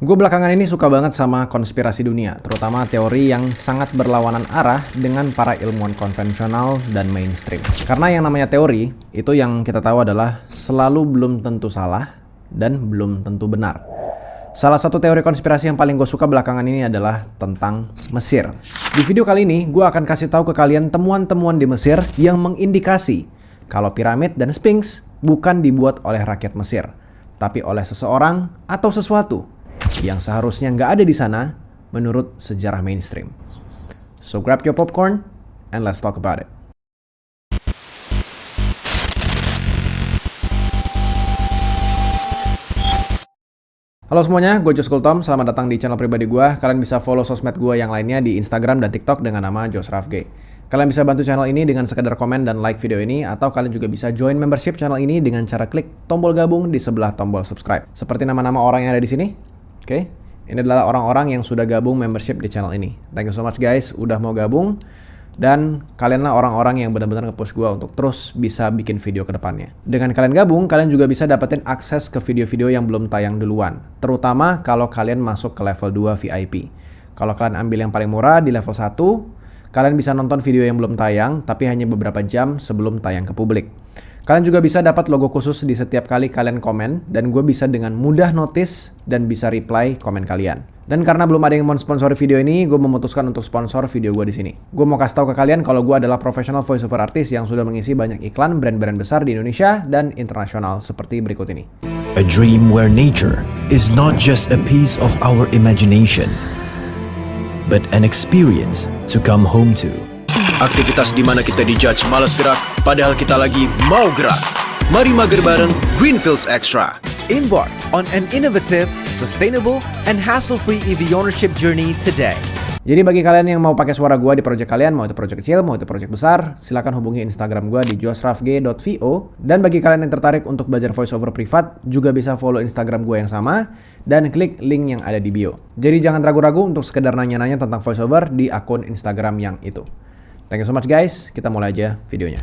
Gue belakangan ini suka banget sama konspirasi dunia, terutama teori yang sangat berlawanan arah dengan para ilmuwan konvensional dan mainstream. Karena yang namanya teori, itu yang kita tahu adalah selalu belum tentu salah dan belum tentu benar. Salah satu teori konspirasi yang paling gue suka belakangan ini adalah tentang Mesir. Di video kali ini, gue akan kasih tahu ke kalian temuan-temuan di Mesir yang mengindikasi kalau piramid dan Sphinx bukan dibuat oleh rakyat Mesir, tapi oleh seseorang atau sesuatu yang seharusnya nggak ada di sana menurut sejarah mainstream. So grab your popcorn and let's talk about it. Halo semuanya, gue Jos Kultom. Selamat datang di channel pribadi gue. Kalian bisa follow sosmed gue yang lainnya di Instagram dan TikTok dengan nama Jos Rafge. Kalian bisa bantu channel ini dengan sekedar komen dan like video ini, atau kalian juga bisa join membership channel ini dengan cara klik tombol gabung di sebelah tombol subscribe. Seperti nama-nama orang yang ada di sini. Oke, ini adalah orang-orang yang sudah gabung membership di channel ini. Thank you so much guys, udah mau gabung. Dan kalianlah orang-orang yang benar-benar nge-push gue untuk terus bisa bikin video ke depannya. Dengan kalian gabung, kalian juga bisa dapetin akses ke video-video yang belum tayang duluan. Terutama kalau kalian masuk ke level 2 VIP. Kalau kalian ambil yang paling murah di level 1, kalian bisa nonton video yang belum tayang, tapi hanya beberapa jam sebelum tayang ke publik. Kalian juga bisa dapat logo khusus di setiap kali kalian komen, dan gue bisa dengan mudah notice dan bisa reply komen kalian. Dan karena belum ada yang mau sponsori video ini, gue memutuskan untuk sponsor video gue di sini. Gue mau kasih tahu ke kalian kalau gue adalah professional voiceover artist yang sudah mengisi banyak iklan brand-brand besar di Indonesia dan internasional seperti berikut ini. A dream where nature is not just a piece of our imagination, but an experience to come home to. Aktivitas di mana kita dijudge malas gerak, padahal kita lagi mau gerak. Mari mager bareng Greenfields Extra. Embark on an innovative, sustainable, and hassle-free EV ownership journey today. Jadi bagi kalian yang mau pakai suara gue di project kalian, mau itu project kecil, mau itu project besar, silakan hubungi Instagram gue di josrafge.vo. Dan bagi kalian yang tertarik untuk belajar voiceover privat, juga bisa follow Instagram gue yang sama dan klik link yang ada di bio. Jadi jangan ragu-ragu untuk sekedar nanya-nanya tentang voiceover di akun Instagram yang itu. Thank you so much guys, kita mulai aja videonya.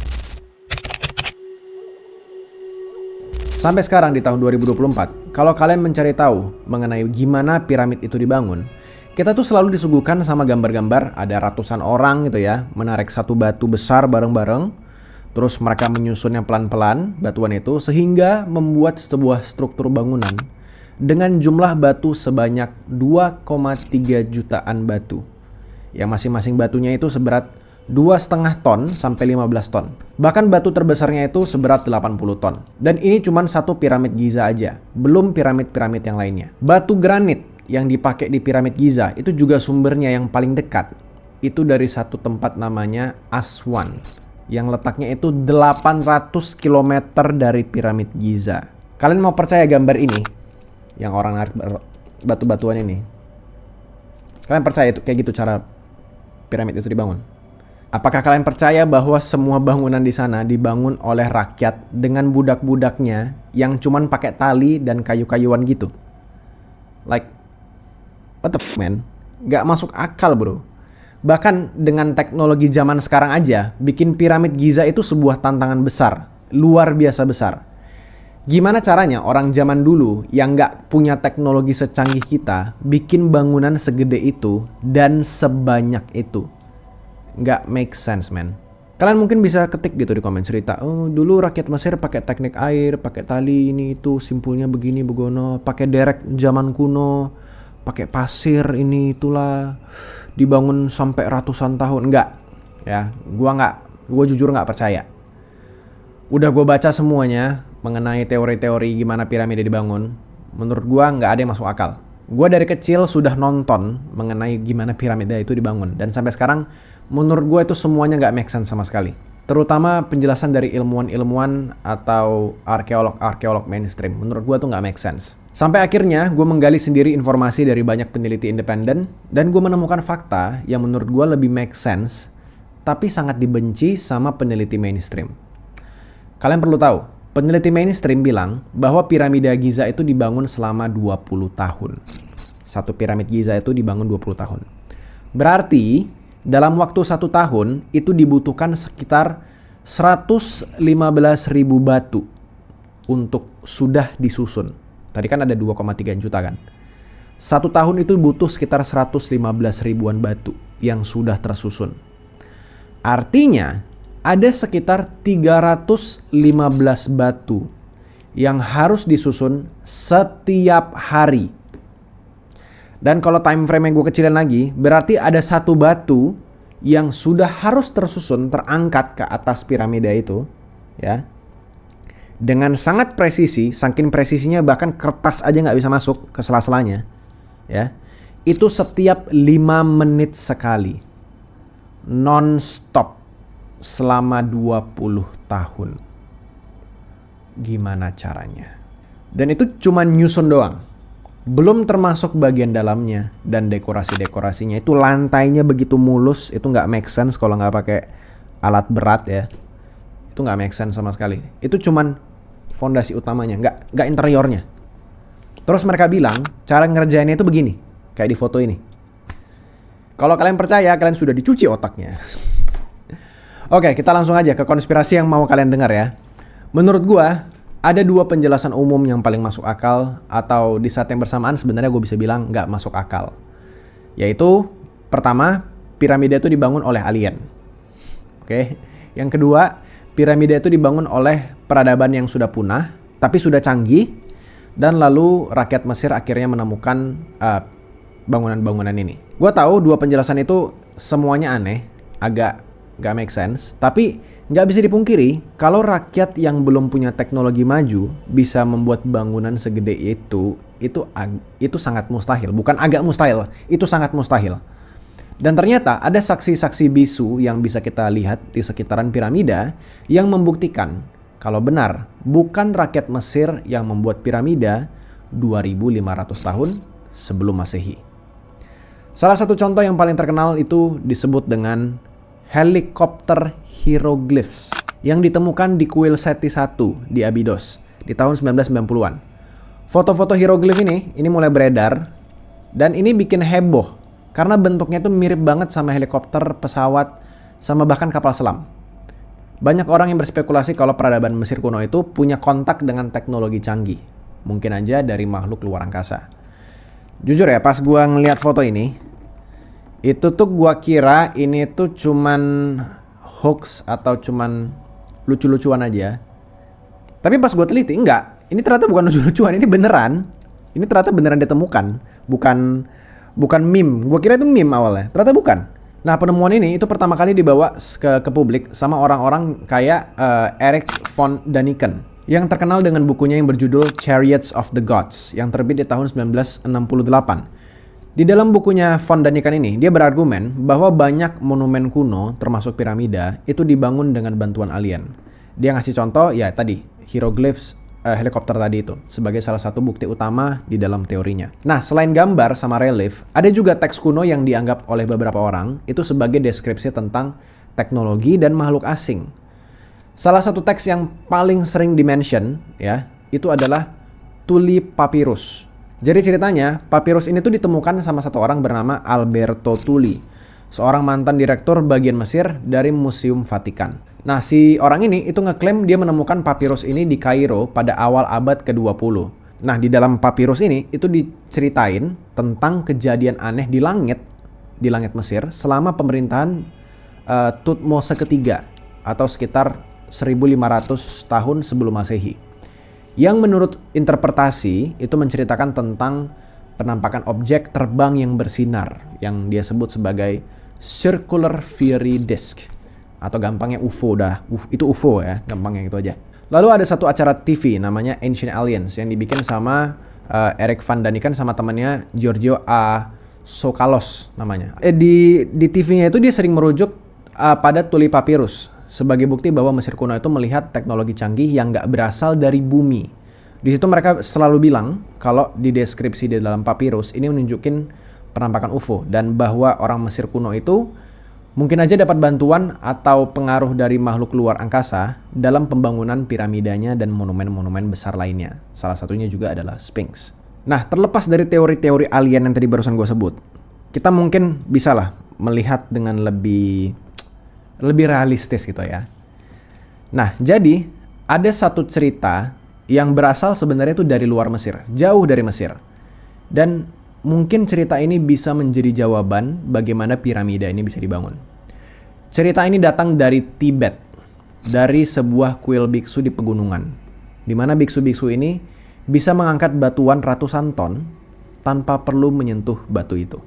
Sampai sekarang di tahun 2024, kalau kalian mencari tahu mengenai gimana piramid itu dibangun, kita tuh selalu disuguhkan sama gambar-gambar ada ratusan orang gitu ya, menarik satu batu besar bareng-bareng, terus mereka menyusunnya pelan-pelan batuan itu sehingga membuat sebuah struktur bangunan dengan jumlah batu sebanyak 2,3 jutaan batu. Yang masing-masing batunya itu seberat 2,5 ton sampai 15 ton. Bahkan batu terbesarnya itu seberat 80 ton. Dan ini cuma satu piramid Giza aja, belum piramid-piramid yang lainnya. Batu granit yang dipakai di piramid Giza itu juga sumbernya yang paling dekat. Itu dari satu tempat namanya Aswan, yang letaknya itu 800 km dari piramid Giza. Kalian mau percaya gambar ini? Yang orang narik batu-batuan ini. Kalian percaya itu kayak gitu cara piramid itu dibangun? Apakah kalian percaya bahwa semua bangunan di sana dibangun oleh rakyat dengan budak-budaknya yang cuman pakai tali dan kayu-kayuan gitu? Like, what the fuck man? Gak masuk akal bro. Bahkan dengan teknologi zaman sekarang aja, bikin piramid Giza itu sebuah tantangan besar. Luar biasa besar. Gimana caranya orang zaman dulu yang gak punya teknologi secanggih kita bikin bangunan segede itu dan sebanyak itu? Nggak make sense man. Kalian mungkin bisa ketik gitu di komen cerita, oh dulu rakyat Mesir pakai teknik air, pakai tali ini itu, simpulnya begini begono, pakai derek zaman kuno, pakai pasir ini itulah, dibangun sampai ratusan tahun. Enggak ya, gua jujur nggak percaya. Udah gue baca semuanya mengenai teori-teori gimana piramida dibangun, menurut gua nggak ada yang masuk akal. Gue dari kecil sudah nonton mengenai gimana piramida itu dibangun. Dan sampai sekarang menurut gue itu semuanya gak make sense sama sekali. Terutama penjelasan dari ilmuwan-ilmuwan atau arkeolog-arkeolog mainstream. Menurut gue tuh gak make sense. Sampai akhirnya gue menggali sendiri informasi dari banyak peneliti independen. Dan gue menemukan fakta yang menurut gue lebih make sense, tapi sangat dibenci sama peneliti mainstream. Kalian perlu tahu, peneliti mainstream bilang bahwa piramida Giza itu dibangun selama 20 tahun. Satu piramid Giza itu dibangun 20 tahun. Berarti dalam waktu 1 tahun itu dibutuhkan sekitar 115.000 batu untuk sudah disusun. Tadi kan ada 2,3 juta kan. 1 tahun itu butuh sekitar 115 ribuan batu yang sudah tersusun. Artinya, ada sekitar 315 batu yang harus disusun setiap hari. Dan kalau time frame yang gue kecilin lagi, berarti ada satu batu yang sudah harus tersusun, terangkat ke atas piramida itu, ya, dengan sangat presisi, saking presisinya bahkan kertas aja nggak bisa masuk ke sela-selanya, ya, itu setiap 5 menit sekali, non-stop, selama 20 tahun. Gimana caranya? Dan itu cuma nyusun doang. Belum termasuk bagian dalamnya dan dekorasi-dekorasinya. Itu lantainya begitu mulus, itu nggak make sense kalau nggak pakai alat berat ya. Itu nggak make sense sama sekali. Itu cuman fondasi utamanya, nggak interiornya. Terus mereka bilang cara ngerjainnya itu begini, kayak di foto ini. Kalau kalian percaya, kalian sudah dicuci otaknya. Oke, kita langsung aja ke konspirasi yang mau kalian dengar ya. Menurut gua, ada 2 penjelasan umum yang paling masuk akal, atau di saat yang bersamaan sebenarnya gue bisa bilang nggak masuk akal. Yaitu, pertama, piramida itu dibangun oleh alien. Oke. Yang kedua, piramida itu dibangun oleh peradaban yang sudah punah, tapi sudah canggih, dan lalu rakyat Mesir akhirnya menemukan bangunan-bangunan ini. Gue tahu 2 penjelasan itu semuanya aneh, agak gak make sense, tapi gak bisa dipungkiri kalau rakyat yang belum punya teknologi maju bisa membuat bangunan segede itu sangat mustahil. Bukan agak mustahil, itu sangat mustahil. Dan ternyata ada saksi-saksi bisu yang bisa kita lihat di sekitaran piramida yang membuktikan kalau benar bukan rakyat Mesir yang membuat piramida 2500 tahun sebelum Masehi. Salah satu contoh yang paling terkenal itu disebut dengan helikopter hieroglyphs yang ditemukan di kuil Seti I di Abydos di tahun 1990-an. Foto-foto hieroglif ini mulai beredar dan ini bikin heboh karena bentuknya itu mirip banget sama helikopter, pesawat, sama bahkan kapal selam. Banyak orang yang berspekulasi kalau peradaban Mesir kuno itu punya kontak dengan teknologi canggih. Mungkin aja dari makhluk luar angkasa. Jujur ya, pas gua ngeliat foto ini, itu tuh gua kira ini tuh cuman hoax atau cuman lucu-lucuan aja. Tapi pas gua teliti, enggak. Ini ternyata bukan lucu-lucuan, ini beneran. Ini ternyata beneran ditemukan. Bukan meme. Gua kira itu meme awalnya. Ternyata bukan. Nah, penemuan ini itu pertama kali dibawa ke publik sama orang-orang kayak Erich von Daniken yang terkenal dengan bukunya yang berjudul Chariots of the Gods yang terbit di tahun 1968. Di dalam bukunya von Daniken ini, dia berargumen bahwa banyak monumen kuno, termasuk piramida, itu dibangun dengan bantuan alien. Dia ngasih contoh, ya tadi, hieroglyphs helikopter tadi itu, sebagai salah satu bukti utama di dalam teorinya. Nah, selain gambar sama relief, ada juga teks kuno yang dianggap oleh beberapa orang, itu sebagai deskripsi tentang teknologi dan makhluk asing. Salah satu teks yang paling sering dimention, ya, itu adalah Tuli Papyrus. Jadi ceritanya, papirus ini tuh ditemukan sama satu orang bernama Alberto Tuli, seorang mantan direktur bagian Mesir dari Museum Vatikan. Nah, si orang ini itu ngeklaim dia menemukan papirus ini di Kairo pada awal abad ke-20. Nah, di dalam papirus ini itu diceritain tentang kejadian aneh di langit Mesir selama pemerintahan Thutmose ketiga atau sekitar 1500 tahun sebelum Masehi. Yang menurut interpretasi itu menceritakan tentang penampakan objek terbang yang bersinar yang dia sebut sebagai circular fiery disk atau gampangnya UFO dah. Itu UFO ya, gampangnya gitu aja. Lalu ada satu acara TV namanya Ancient Aliens yang dibikin sama Erich von Daniken sama temannya Giorgio A. Tsoukalos namanya. Di TV-nya itu dia sering merujuk pada Tuli Papyrus sebagai bukti bahwa Mesir kuno itu melihat teknologi canggih yang nggak berasal dari bumi. Di situ mereka selalu bilang kalau di deskripsi di dalam papirus ini menunjukin penampakan UFO dan bahwa orang Mesir kuno itu mungkin aja dapat bantuan atau pengaruh dari makhluk luar angkasa dalam pembangunan piramidanya dan monumen-monumen besar lainnya. Salah satunya juga adalah Sphinx. Nah, terlepas dari teori-teori alien yang tadi barusan gue sebut, kita mungkin bisa lah melihat dengan lebih realistis gitu ya. Nah, jadi ada satu cerita yang berasal sebenarnya itu dari luar Mesir, jauh dari Mesir. Dan mungkin cerita ini bisa menjadi jawaban bagaimana piramida ini bisa dibangun. Cerita ini datang dari Tibet, dari sebuah kuil biksu di pegunungan, di mana biksu-biksu ini bisa mengangkat batuan ratusan ton tanpa perlu menyentuh batu itu.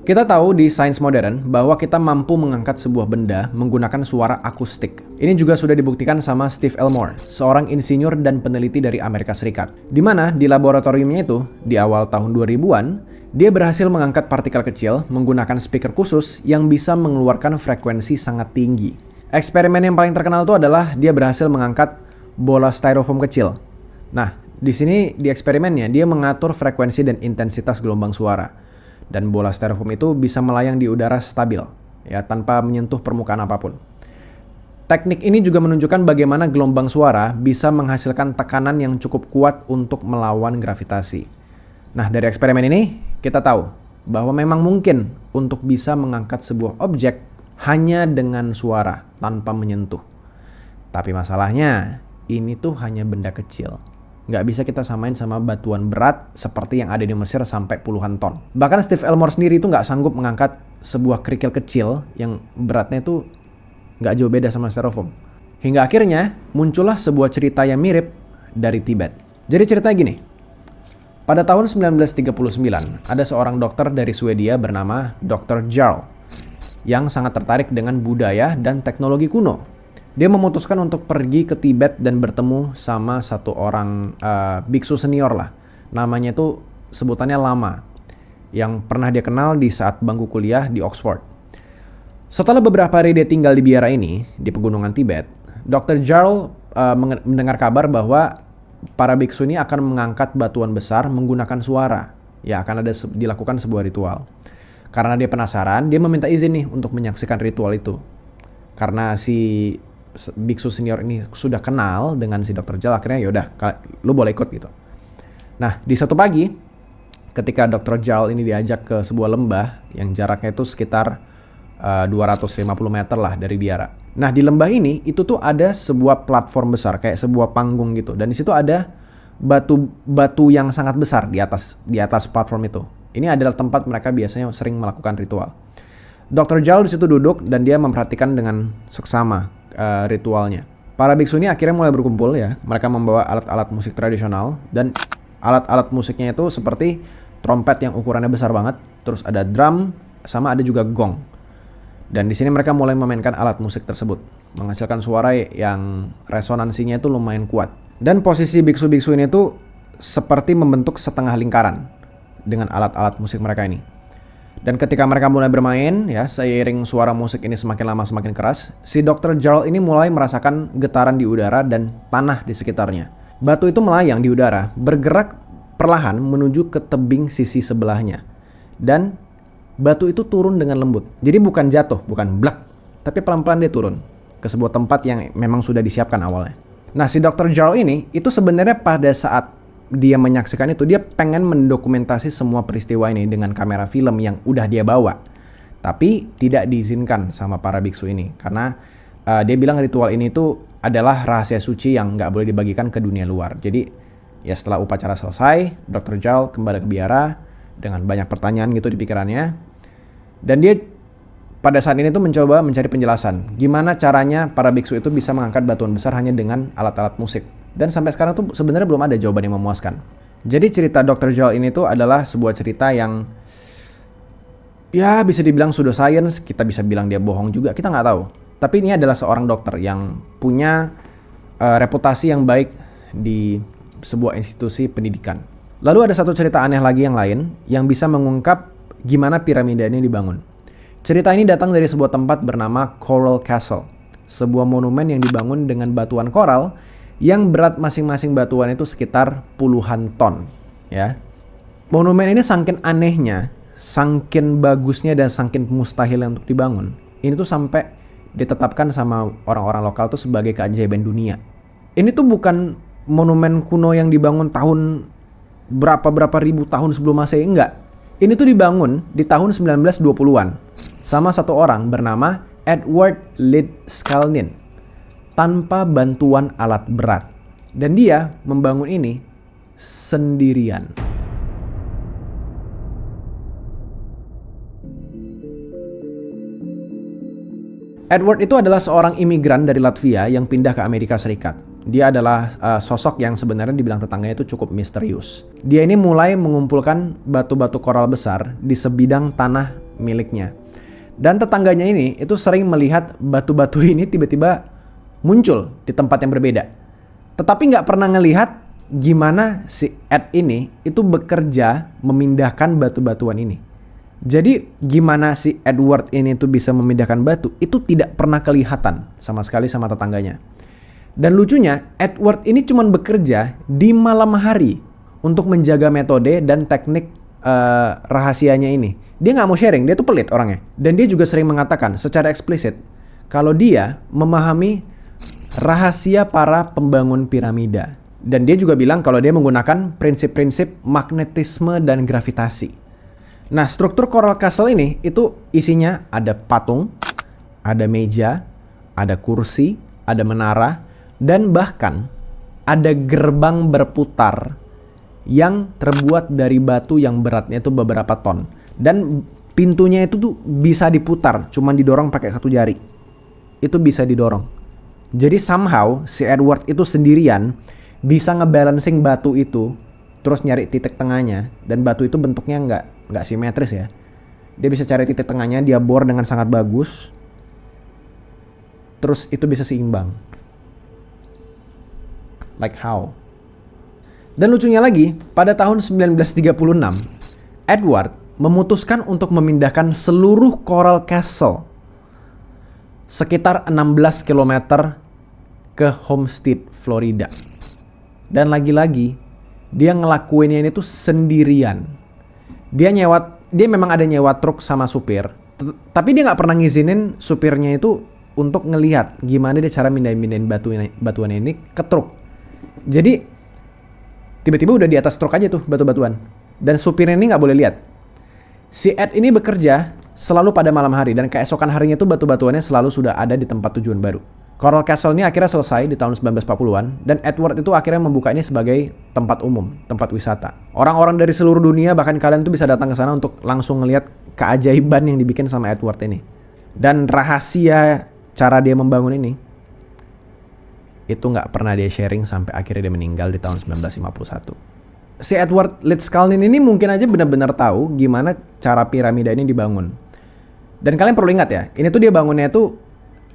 Kita tahu di sains modern bahwa kita mampu mengangkat sebuah benda menggunakan suara akustik. Ini juga sudah dibuktikan sama Steve Elmore, seorang insinyur dan peneliti dari Amerika Serikat. Di mana di laboratoriumnya itu, di awal tahun 2000-an, dia berhasil mengangkat partikel kecil menggunakan speaker khusus yang bisa mengeluarkan frekuensi sangat tinggi. Eksperimen yang paling terkenal itu adalah dia berhasil mengangkat bola styrofoam kecil. Nah, di sini di eksperimennya dia mengatur frekuensi dan intensitas gelombang suara. Dan bola styrofoam itu bisa melayang di udara stabil, ya, tanpa menyentuh permukaan apapun. Teknik ini juga menunjukkan bagaimana gelombang suara bisa menghasilkan tekanan yang cukup kuat untuk melawan gravitasi. Nah, dari eksperimen ini, kita tahu bahwa memang mungkin untuk bisa mengangkat sebuah objek hanya dengan suara, tanpa menyentuh. Tapi masalahnya, ini tuh hanya benda kecil. Nggak bisa kita samain sama batuan berat seperti yang ada di Mesir sampai puluhan ton. Bahkan Steve Elmore sendiri itu nggak sanggup mengangkat sebuah kerikil kecil yang beratnya itu nggak jauh beda sama styrofoam. Hingga akhirnya muncullah sebuah cerita yang mirip dari Tibet. Jadi ceritanya gini. Pada tahun 1939, ada seorang dokter dari Swedia bernama Dr. Jarl yang sangat tertarik dengan budaya dan teknologi kuno. Dia memutuskan untuk pergi ke Tibet dan bertemu sama satu orang biksu senior lah. Namanya itu sebutannya Lama, yang pernah dia kenal di saat bangku kuliah di Oxford. Setelah beberapa hari dia tinggal di biara ini, di pegunungan Tibet, Dr. Jarl mendengar kabar bahwa para biksu ini akan mengangkat batuan besar menggunakan suara. Ya, akan ada dilakukan sebuah ritual. Karena dia penasaran, dia meminta izin nih untuk menyaksikan ritual itu. Karena si biksu senior ini sudah kenal dengan si Dr. Jarl, akhirnya yaudah, lu boleh ikut gitu. Nah, di satu pagi, ketika Dr. Jarl ini diajak ke sebuah lembah yang jaraknya itu sekitar 250 meter lah dari biara. Nah, di lembah ini itu tuh ada sebuah platform besar, kayak sebuah panggung gitu. Dan di situ ada batu yang sangat besar di atas platform itu. Ini adalah tempat mereka biasanya sering melakukan ritual. Dr. Jarl di situ duduk dan dia memperhatikan dengan seksama ritualnya. Para biksu ini akhirnya mulai berkumpul ya. Mereka membawa alat-alat musik tradisional dan alat-alat musiknya itu seperti trompet yang ukurannya besar banget, terus ada drum, sama ada juga gong. Dan di sini mereka mulai memainkan alat musik tersebut, menghasilkan suara yang resonansinya itu lumayan kuat. Dan posisi biksu-biksu ini tuh seperti membentuk setengah lingkaran dengan alat-alat musik mereka ini. Dan ketika mereka mulai bermain, ya, seiring suara musik ini semakin lama semakin keras, si Dr. Jarl ini mulai merasakan getaran di udara dan tanah di sekitarnya. Batu itu melayang di udara, bergerak perlahan menuju ke tebing sisi sebelahnya. Dan batu itu turun dengan lembut. Jadi bukan jatuh, bukan blak, tapi pelan-pelan dia turun ke sebuah tempat yang memang sudah disiapkan awalnya. Nah, si Dr. Jarl ini itu sebenarnya pada saat dia menyaksikan itu, dia pengen mendokumentasi semua peristiwa ini dengan kamera film yang udah dia bawa. Tapi tidak diizinkan sama para biksu ini. Karena dia bilang ritual ini tuh adalah rahasia suci yang nggak boleh dibagikan ke dunia luar. Jadi ya setelah upacara selesai, Dr. Jarl kembali ke biara dengan banyak pertanyaan gitu di pikirannya. Dan dia pada saat ini tuh mencoba mencari penjelasan. Gimana caranya para biksu itu bisa mengangkat batuan besar hanya dengan alat-alat musik. Dan sampai sekarang tuh sebenarnya belum ada jawaban yang memuaskan. Jadi cerita Dr. Jarl ini tuh adalah sebuah cerita yang ya bisa dibilang pseudoscience, kita bisa bilang dia bohong juga, kita nggak tahu. Tapi ini adalah seorang dokter yang punya reputasi yang baik di sebuah institusi pendidikan. Lalu ada satu cerita aneh lagi yang lain yang bisa mengungkap gimana piramida ini dibangun. Cerita ini datang dari sebuah tempat bernama Coral Castle, sebuah monumen yang dibangun dengan batuan koral yang berat masing-masing batuan itu sekitar puluhan ton, ya. Monumen ini saking anehnya, saking bagusnya dan saking mustahil untuk dibangun. Ini tuh sampai ditetapkan sama orang-orang lokal tuh sebagai keajaiban dunia. Ini tuh bukan monumen kuno yang dibangun tahun berapa ribu tahun sebelum Masehi, enggak. Ini tuh dibangun di tahun 1920-an sama satu orang bernama Edward Leedskalnin. tanpa bantuan alat berat. Dan dia membangun ini sendirian. Edward itu adalah seorang imigran dari Latvia yang pindah ke Amerika Serikat. Dia adalah sosok yang sebenarnya dibilang tetangganya itu cukup misterius. Dia ini mulai mengumpulkan batu-batu koral besar di sebidang tanah miliknya. Dan tetangganya ini itu sering melihat batu-batu ini tiba-tiba muncul di tempat yang berbeda. Tetapi nggak pernah ngelihat gimana si Ed ini itu bekerja memindahkan batu-batuan ini. Jadi gimana si Edward ini tuh bisa memindahkan batu itu tidak pernah kelihatan sama sekali sama tetangganya. Dan lucunya Edward ini cuma bekerja di malam hari untuk menjaga metode dan teknik rahasianya ini. Dia nggak mau sharing, dia tuh pelit orangnya. Dan dia juga sering mengatakan secara eksplisit kalau dia memahami rahasia para pembangun piramida. Dan dia juga bilang kalau dia menggunakan prinsip-prinsip magnetisme dan gravitasi. Nah, struktur Coral Castle ini itu isinya ada patung, ada meja, ada kursi, ada menara, dan bahkan ada gerbang berputar yang terbuat dari batu yang beratnya itu beberapa ton. Dan pintunya itu tuh bisa diputar, cuman didorong pakai satu jari. Itu bisa didorong. Jadi somehow si Edward itu sendirian bisa ngebalancing batu itu, terus nyari titik tengahnya, dan batu itu bentuknya nggak simetris ya. Dia bisa cari titik tengahnya, dia bor dengan sangat bagus, terus itu bisa seimbang. Like how? Dan lucunya lagi, pada tahun 1936, Edward memutuskan untuk memindahkan seluruh Coral Castle sekitar 16 km ke Homestead, Florida. Dan lagi-lagi dia ngelakuinnya ini tuh sendirian. Dia memang ada nyewa truk sama supir, tapi dia nggak pernah ngizinin supirnya itu untuk ngelihat gimana dia cara mindahin batuan ini ke truk. Jadi tiba-tiba udah di atas truk aja tuh batu-batuan, dan supirnya ini nggak boleh lihat. Si Ed ini bekerja selalu pada malam hari, dan keesokan harinya tuh batu-batuannya selalu sudah ada di tempat tujuan baru. Coral Castle ini akhirnya selesai di tahun 1940-an, dan Edward itu akhirnya membuka ini sebagai tempat umum, tempat wisata. Orang-orang dari seluruh dunia, bahkan kalian tuh bisa datang ke sana untuk langsung ngelihat keajaiban yang dibikin sama Edward ini. Dan rahasia cara dia membangun ini, itu nggak pernah dia sharing sampai akhirnya dia meninggal di tahun 1951. Si Edward Leedskalnin ini mungkin aja benar-benar tahu gimana cara piramida ini dibangun. Dan kalian perlu ingat ya, ini tuh dia bangunnya tuh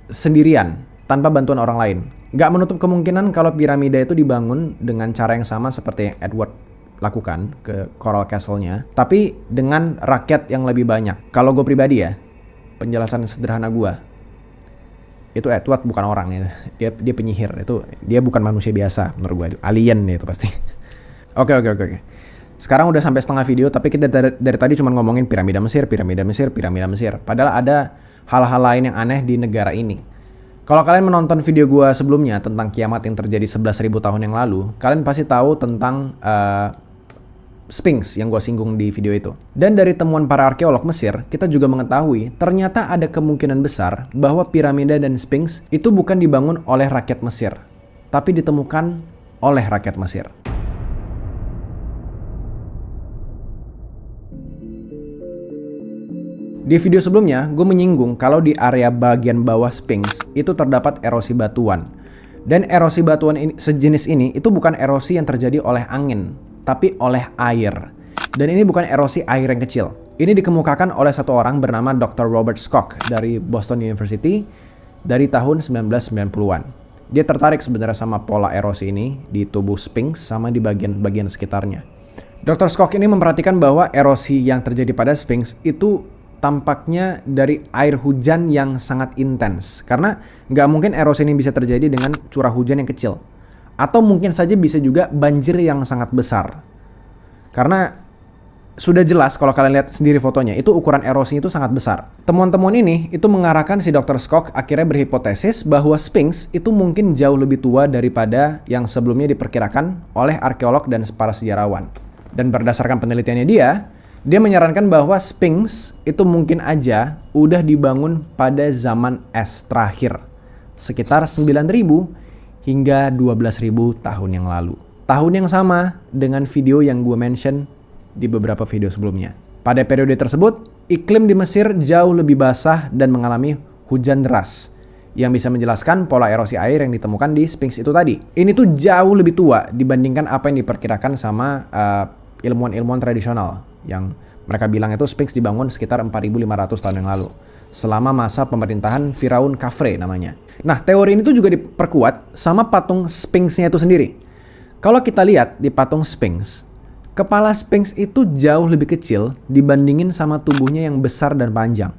sendirian, tanpa bantuan orang lain. Gak menutup kemungkinan kalau piramida itu dibangun dengan cara yang sama seperti yang Edward lakukan ke Coral Castle-nya, tapi dengan rakyat yang lebih banyak. Kalau gue pribadi ya, penjelasan sederhana gue, itu Edward bukan orang ya. Dia penyihir, itu dia bukan manusia biasa menurut gue, alien ya itu pasti. Oke. Sekarang udah sampai setengah video, tapi kita dari tadi cuma ngomongin piramida Mesir. Padahal ada hal-hal lain yang aneh di negara ini. Kalau kalian menonton video gue sebelumnya tentang kiamat yang terjadi 11.000 tahun yang lalu, kalian pasti tahu tentang Sphinx yang gue singgung di video itu. Dan dari temuan para arkeolog Mesir, kita juga mengetahui ternyata ada kemungkinan besar bahwa piramida dan Sphinx itu bukan dibangun oleh rakyat Mesir, tapi ditemukan oleh rakyat Mesir. Di video sebelumnya, gue menyinggung kalau di area bagian bawah Sphinx itu terdapat erosi batuan. Dan erosi batuan sejenis ini itu bukan erosi yang terjadi oleh angin, tapi oleh air. Dan ini bukan erosi air yang kecil. Ini dikemukakan oleh satu orang bernama Dr. Robert Schoch dari Boston University dari tahun 1990-an. Dia tertarik sebenarnya sama pola erosi ini di tubuh Sphinx sama di bagian-bagian sekitarnya. Dr. Schoch ini memperhatikan bahwa erosi yang terjadi pada Sphinx itu tampaknya dari air hujan yang sangat intens. Karena nggak mungkin erosi ini bisa terjadi dengan curah hujan yang kecil. Atau mungkin saja bisa juga banjir yang sangat besar. Karena sudah jelas kalau kalian lihat sendiri fotonya, itu ukuran erosinya itu sangat besar. Temuan-temuan ini itu mengarahkan si Dr. Schoch akhirnya berhipotesis bahwa Sphinx itu mungkin jauh lebih tua daripada yang sebelumnya diperkirakan oleh arkeolog dan para sejarawan. Dan berdasarkan penelitiannya dia menyarankan bahwa Sphinx itu mungkin aja udah dibangun pada zaman es terakhir. sekitar 9.000 hingga 12.000 tahun yang lalu. Tahun yang sama dengan video yang gue mention di beberapa video sebelumnya. Pada periode tersebut, iklim di Mesir jauh lebih basah dan mengalami hujan deras yang bisa menjelaskan pola erosi air yang ditemukan di Sphinx itu tadi. Ini tuh jauh lebih tua dibandingkan apa yang diperkirakan sama ilmuwan-ilmuwan tradisional yang mereka bilang itu Sphinx dibangun sekitar 4.500 tahun yang lalu selama masa pemerintahan Firaun Khafre namanya. Nah, teori ini tuh juga diperkuat sama patung Sphinx-nya itu sendiri. Kalau kita lihat di patung Sphinx, kepala Sphinx itu jauh lebih kecil dibandingin sama tubuhnya yang besar dan panjang.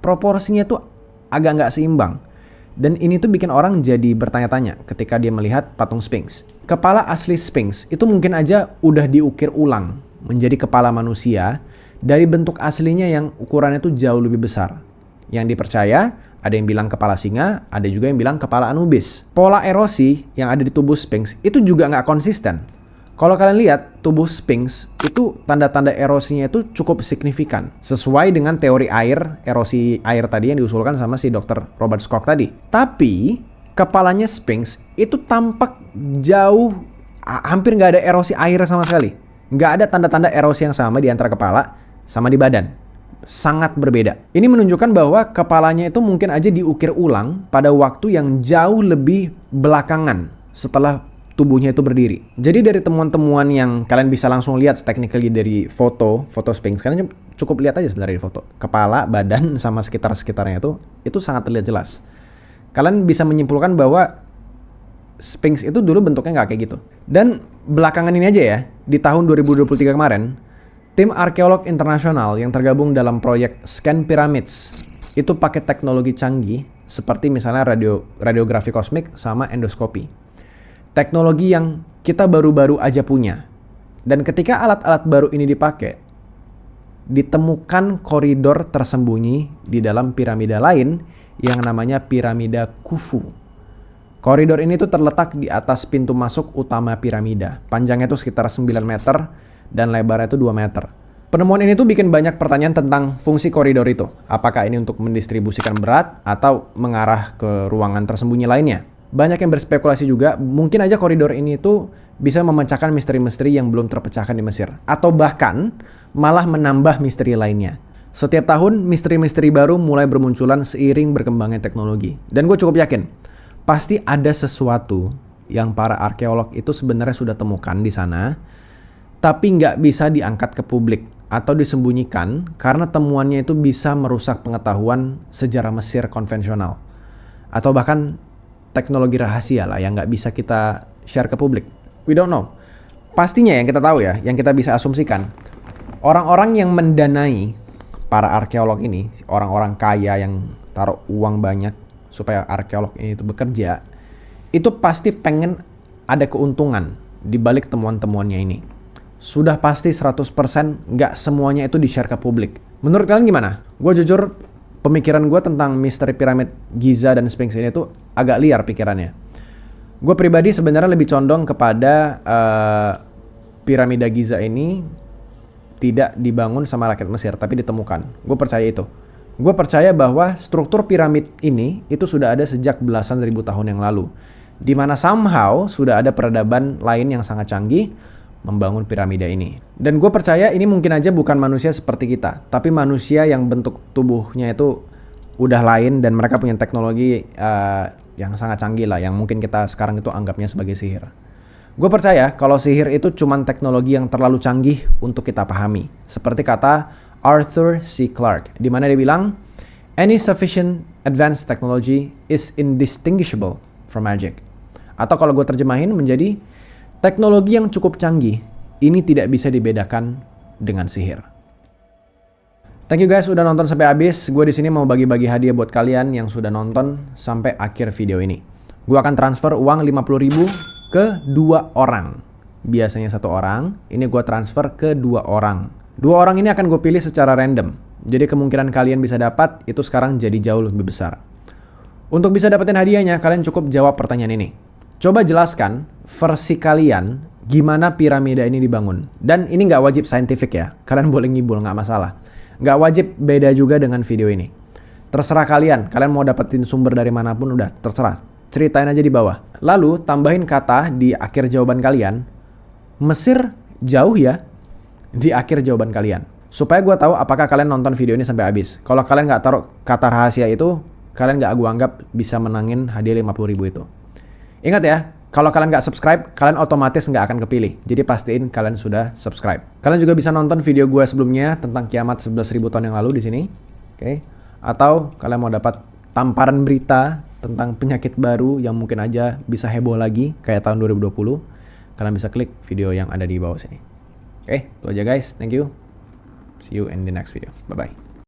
Proporsinya tuh agak nggak seimbang. Dan ini tuh bikin orang jadi bertanya-tanya ketika dia melihat patung Sphinx. Kepala asli Sphinx itu mungkin aja udah diukir ulang menjadi kepala manusia dari bentuk aslinya yang ukurannya tuh jauh lebih besar. Yang dipercaya, ada yang bilang kepala singa, ada juga yang bilang kepala Anubis. Pola erosi yang ada di tubuh Sphinx itu juga nggak konsisten. Kalau kalian lihat, tubuh Sphinx itu tanda-tanda erosinya itu cukup signifikan. Sesuai dengan teori air, erosi air tadi yang diusulkan sama si Dr. Robert Koch tadi. Tapi, kepalanya Sphinx itu tampak jauh, hampir nggak ada erosi air sama sekali. Nggak ada tanda-tanda erosi yang sama di antara kepala sama di badan. Sangat berbeda. Ini menunjukkan bahwa kepalanya itu mungkin aja diukir ulang pada waktu yang jauh lebih belakangan setelah tubuhnya itu berdiri. Jadi dari temuan-temuan yang kalian bisa langsung lihat technically dari foto Sphinx, kalian cukup lihat aja sebenarnya di foto. Kepala, badan, sama sekitar-sekitarnya itu sangat terlihat jelas. Kalian bisa menyimpulkan bahwa Sphinx itu dulu bentuknya nggak kayak gitu. Dan belakangan ini aja ya, di tahun 2023 kemarin, tim arkeolog internasional yang tergabung dalam proyek Scan Pyramids itu pakai teknologi canggih seperti misalnya radiografi kosmik sama endoskopi. Teknologi yang kita baru-baru aja punya. Dan ketika alat-alat baru ini dipakai, ditemukan koridor tersembunyi di dalam piramida lain yang namanya piramida Khufu. Koridor ini tuh terletak di atas pintu masuk utama piramida. Panjangnya tuh sekitar 9 meter dan lebarnya itu 2 meter. Penemuan ini tuh bikin banyak pertanyaan tentang fungsi koridor itu. Apakah ini untuk mendistribusikan berat atau mengarah ke ruangan tersembunyi lainnya? Banyak yang berspekulasi juga, mungkin aja koridor ini tuh bisa memecahkan misteri-misteri yang belum terpecahkan di Mesir. Atau bahkan malah menambah misteri lainnya. Setiap tahun, misteri-misteri baru mulai bermunculan seiring berkembangnya teknologi. Dan gue cukup yakin, pasti ada sesuatu yang para arkeolog itu sebenarnya sudah temukan di sana, tapi nggak bisa diangkat ke publik atau disembunyikan karena temuannya itu bisa merusak pengetahuan sejarah Mesir konvensional. Atau bahkan teknologi rahasia lah yang nggak bisa kita share ke publik. We don't know. Pastinya yang kita tahu ya, yang kita bisa asumsikan, orang-orang yang mendanai para arkeolog ini, orang-orang kaya yang taruh uang banyak supaya arkeolog ini itu bekerja, itu pasti pengen ada keuntungan di balik temuan-temuannya ini. Sudah pasti 100% nggak semuanya itu di-share ke publik. Menurut kalian gimana? Gue jujur, pemikiran gue tentang misteri piramid Giza dan Sphinx ini tuh agak liar pikirannya. Gue pribadi sebenarnya lebih condong kepada piramida Giza ini tidak dibangun sama rakyat Mesir, tapi ditemukan. Gue percaya itu. Gue percaya bahwa struktur piramid ini itu sudah ada sejak belasan ribu tahun yang lalu. Di mana somehow sudah ada peradaban lain yang sangat canggih membangun piramida ini. Dan gue percaya ini mungkin aja bukan manusia seperti kita, tapi manusia yang bentuk tubuhnya itu udah lain dan mereka punya teknologi yang sangat canggih lah, yang mungkin kita sekarang itu anggapnya sebagai sihir. Gue percaya kalau sihir itu cuman teknologi yang terlalu canggih untuk kita pahami. Seperti kata Arthur C. Clarke, di mana dia bilang, "Any sufficient advanced technology is indistinguishable from magic." Atau kalau gue terjemahin menjadi, teknologi yang cukup canggih ini tidak bisa dibedakan dengan sihir. Thank you guys udah nonton sampai habis. Gue di sini mau bagi-bagi hadiah buat kalian yang sudah nonton sampai akhir video ini. Gue akan transfer uang 50.000 ke 2 orang. Biasanya 1 orang, ini gue transfer ke 2 orang. 2 orang ini akan gue pilih secara random. Jadi kemungkinan kalian bisa dapat itu sekarang jadi jauh lebih besar. Untuk bisa dapetin hadiahnya, kalian cukup jawab pertanyaan ini. Coba jelaskan versi kalian gimana piramida ini dibangun. Dan ini nggak wajib saintifik ya. Kalian boleh ngibul, nggak masalah. Nggak wajib beda juga dengan video ini. Terserah kalian mau dapetin sumber dari manapun udah terserah. Ceritain aja di bawah. Lalu tambahin kata di akhir jawaban kalian, Mesir jauh ya, di akhir jawaban kalian. Supaya gue tahu apakah kalian nonton video ini sampai habis. Kalau kalian nggak taruh kata rahasia itu, kalian nggak gue anggap bisa menangin hadiah 50.000 itu. Ingat ya, kalau kalian nggak subscribe, kalian otomatis nggak akan kepilih. Jadi pastiin kalian sudah subscribe. Kalian juga bisa nonton video gue sebelumnya tentang kiamat 11.000 tahun yang lalu di sini. Oke. Atau kalian mau dapat tamparan berita tentang penyakit baru yang mungkin aja bisa heboh lagi kayak tahun 2020, kalian bisa klik video yang ada di bawah sini. Oke, itu aja guys. Thank you. See you in the next video. Bye-bye.